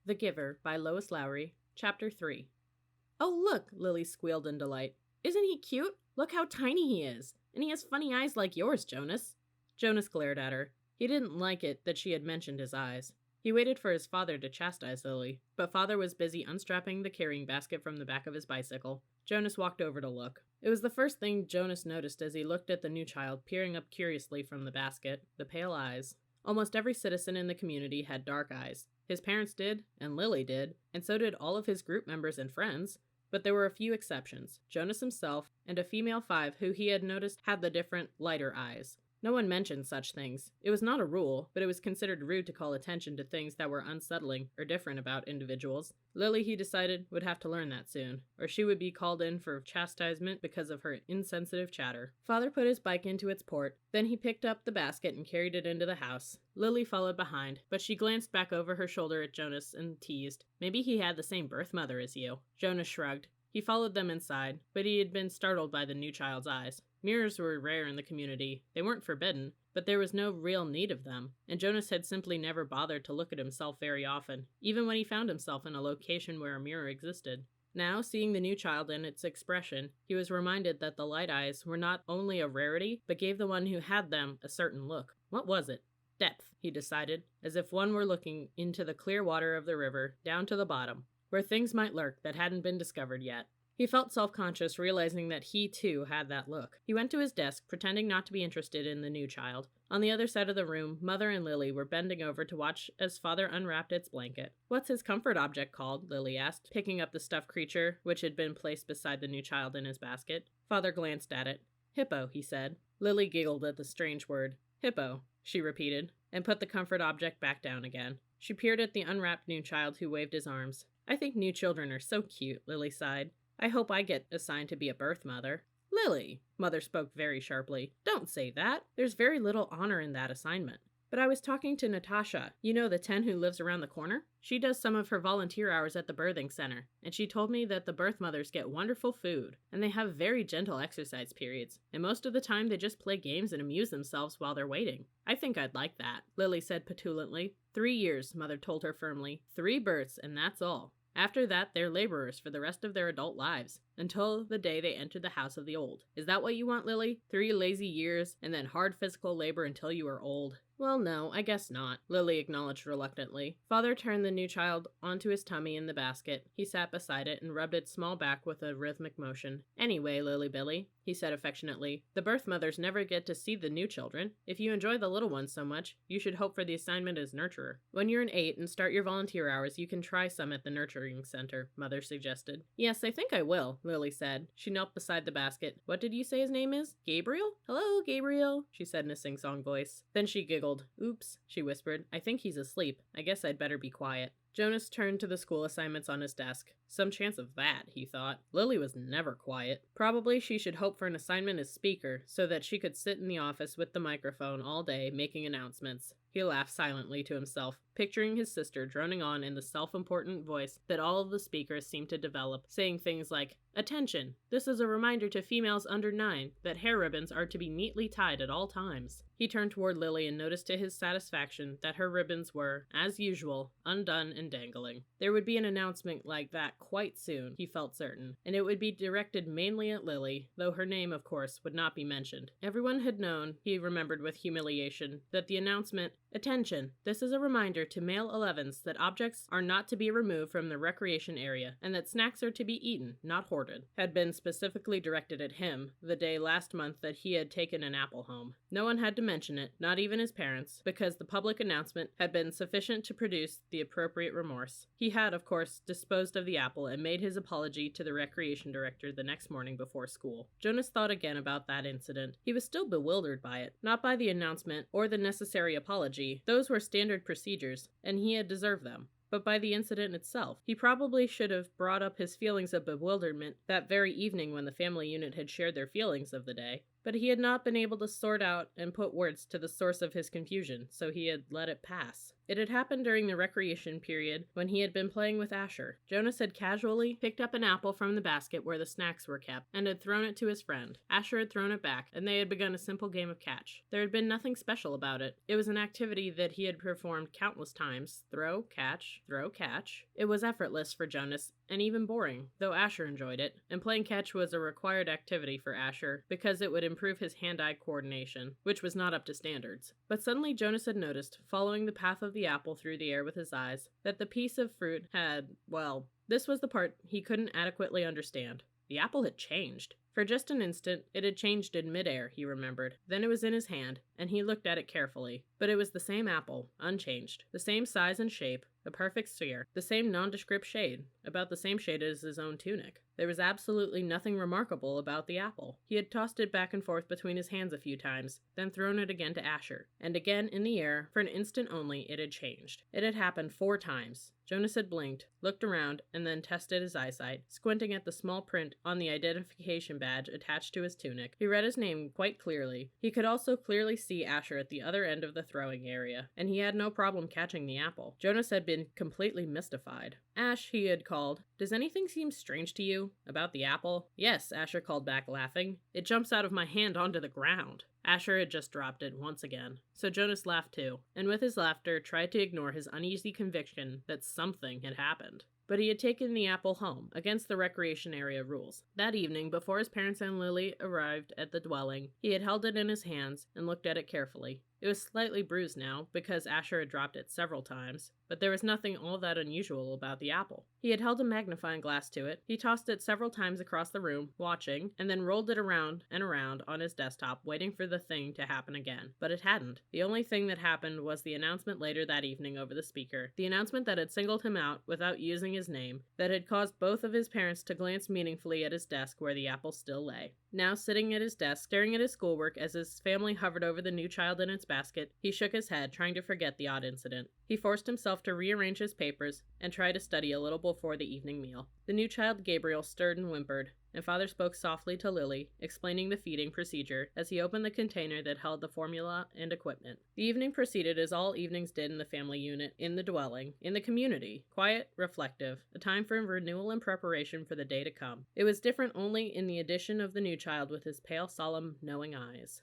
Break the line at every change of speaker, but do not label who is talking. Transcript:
The Giver by Lois Lowry, Chapter 3. "Oh, look!" Lily squealed in delight. "Isn't he cute? Look how tiny he is! And he has funny eyes like yours, Jonas." Jonas glared at her. He didn't like it that she had mentioned his eyes. He waited for his father to chastise Lily, but father was busy unstrapping the carrying basket from the back of his bicycle. Jonas walked over to look. It was the first thing Jonas noticed as he looked at the new child peering up curiously from the basket, the pale eyes. Almost every citizen in the community had dark eyes. His parents did, and Lily did, and so did all of his group members and friends. But there were a few exceptions, Jonas himself, and a female 5 who he had noticed had the different, lighter eyes. No one mentioned such things. It was not a rule, but it was considered rude to call attention to things that were unsettling or different about individuals. Lily, he decided, would have to learn that soon, or she would be called in for chastisement because of her insensitive chatter. Father put his bike into its port, then he picked up the basket and carried it into the house. Lily followed behind, but she glanced back over her shoulder at Jonas and teased, "Maybe he had the same birth mother as you." Jonas shrugged. He followed them inside, but he had been startled by the new child's eyes. Mirrors were rare in the community. They weren't forbidden, but there was no real need of them, and Jonas had simply never bothered to look at himself very often, even when he found himself in a location where a mirror existed. Now, seeing the new child and its expression, he was reminded that the light eyes were not only a rarity, but gave the one who had them a certain look. What was it? Depth, he decided, as if one were looking into the clear water of the river, down to the bottom, where things might lurk that hadn't been discovered yet. He felt self-conscious, realizing that he, too, had that look. He went to his desk, pretending not to be interested in the new child. On the other side of the room, Mother and Lily were bending over to watch as Father unwrapped its blanket. "What's his comfort object called?" Lily asked, picking up the stuffed creature, which had been placed beside the new child in his basket. Father glanced at it. "Hippo," he said. Lily giggled at the strange word. "Hippo," she repeated, and put the comfort object back down again. She peered at the unwrapped new child who waved his arms. "I think new children are so cute," Lily sighed. "I hope I get assigned to be a birth mother." "Lily!" Mother spoke very sharply. "Don't say that. There's very little honor in that assignment." "But I was talking to Natasha, you know, the 10 who lives around the corner? She does some of her volunteer hours at the birthing center, and she told me that the birth mothers get wonderful food, and they have very gentle exercise periods, and most of the time they just play games and amuse themselves while they're waiting. I think I'd like that," Lily said petulantly. 3 years, Mother told her firmly. 3 births, and that's all. After that, they're laborers for the rest of their adult lives, until the day they enter the house of the old. Is that what you want, Lily? 3 lazy years, and then hard physical labor until you are old? "Well, no, I guess not," Lily acknowledged reluctantly. Father turned the new child onto his tummy in the basket. He sat beside it and rubbed its small back with a rhythmic motion. "Anyway, Lily Billy," he said affectionately, "the birth mothers never get to see the new children. If you enjoy the little ones so much, you should hope for the assignment as nurturer. When you're an 8 and start your volunteer hours, you can try some at the nurturing center," Mother suggested. "Yes, I think I will," Lily said. She knelt beside the basket. "What did you say his name is? Gabriel? Hello, Gabriel," she said in a sing-song voice. Then she giggled. "Oops," she whispered. "I think he's asleep. I guess I'd better be quiet." Jonas turned to the school assignments on his desk. Some chance of that, he thought. Lily was never quiet. Probably she should hope for an assignment as speaker, so that she could sit in the office with the microphone all day making announcements. He laughed silently to himself, picturing his sister droning on in the self-important voice that all of the speakers seemed to develop, saying things like, "Attention! This is a reminder to females under 9 that hair ribbons are to be neatly tied at all times." He turned toward Lily and noticed to his satisfaction that her ribbons were, as usual, undone and dangling. There would be an announcement like that quite soon, he felt certain, and it would be directed mainly at Lily, though her name, of course, would not be mentioned. Everyone had known, he remembered with humiliation, that the announcement, "Attention! This is a reminder to male 11s that objects are not to be removed from the recreation area, and that snacks are to be eaten, not hoarded," had been specifically directed at him the day last month that he had taken an apple home. No one had to mention it, not even his parents, because the public announcement had been sufficient to produce the appropriate remorse. He had, of course, disposed of the apple and made his apology to the recreation director the next morning before school. Jonas thought again about that incident. He was still bewildered by it, not by the announcement or the necessary apology. Those were standard procedures, and he had deserved them. But by the incident itself. He probably should have brought up his feelings of bewilderment that very evening when the family unit had shared their feelings of the day. But he had not been able to sort out and put words to the source of his confusion, so he had let it pass. It had happened during the recreation period when he had been playing with Asher. Jonas had casually picked up an apple from the basket where the snacks were kept and had thrown it to his friend. Asher had thrown it back, and they had begun a simple game of catch. There had been nothing special about it. It was an activity that he had performed countless times. Throw, catch, throw, catch. It was effortless for Jonas, and even boring, though Asher enjoyed it, and playing catch was a required activity for Asher because it would improve his hand-eye coordination, which was not up to standards. But suddenly Jonas had noticed, following the path of the apple through the air with his eyes, that the piece of fruit had, well, this was the part he couldn't adequately understand. The apple had changed. For just an instant, it had changed in midair, he remembered. Then it was in his hand, and he looked at it carefully. But it was the same apple, unchanged. The same size and shape, a perfect sphere. The same nondescript shade, about the same shade as his own tunic. There was absolutely nothing remarkable about the apple. He had tossed it back and forth between his hands a few times, then thrown it again to Asher. And again in the air, for an instant only, it had changed. It had happened 4 times. Jonas had blinked, looked around, and then tested his eyesight, squinting at the small print on the identification badge attached to his tunic. He read his name quite clearly. He could also clearly see Asher at the other end of the throwing area, and he had no problem catching the apple. Jonas had been completely mystified. Ash, he had called. Does anything seem strange to you about the apple? Yes, Asher called back, laughing. It jumps out of my hand onto the ground. Asher had just dropped it once again, so Jonas laughed too, and with his laughter tried to ignore his uneasy conviction that something had happened. But he had taken the apple home, against the recreation area rules. That evening, before his parents and Lily arrived at the dwelling, he had held it in his hands and looked at it carefully. It was slightly bruised now, because Asher had dropped it several times, but there was nothing all that unusual about the apple. He had held a magnifying glass to it. He tossed it several times across the room, watching, and then rolled it around and around on his desktop, waiting for the thing to happen again. But it hadn't. The only thing that happened was the announcement later that evening over the speaker. The announcement that had singled him out without using his name, that had caused both of his parents to glance meaningfully at his desk where the apple still lay. Now sitting at his desk, staring at his schoolwork as his family hovered over the new child in its basket, he shook his head, trying to forget the odd incident. He forced himself to rearrange his papers and try to study a little before the evening meal. The new child Gabriel stirred and whimpered, and Father spoke softly to Lily, explaining the feeding procedure as he opened the container that held the formula and equipment. The evening proceeded as all evenings did in the family unit, in the dwelling, in the community, quiet, reflective, a time for renewal and preparation for the day to come. It was different only in the addition of the new child with his pale, solemn, knowing eyes.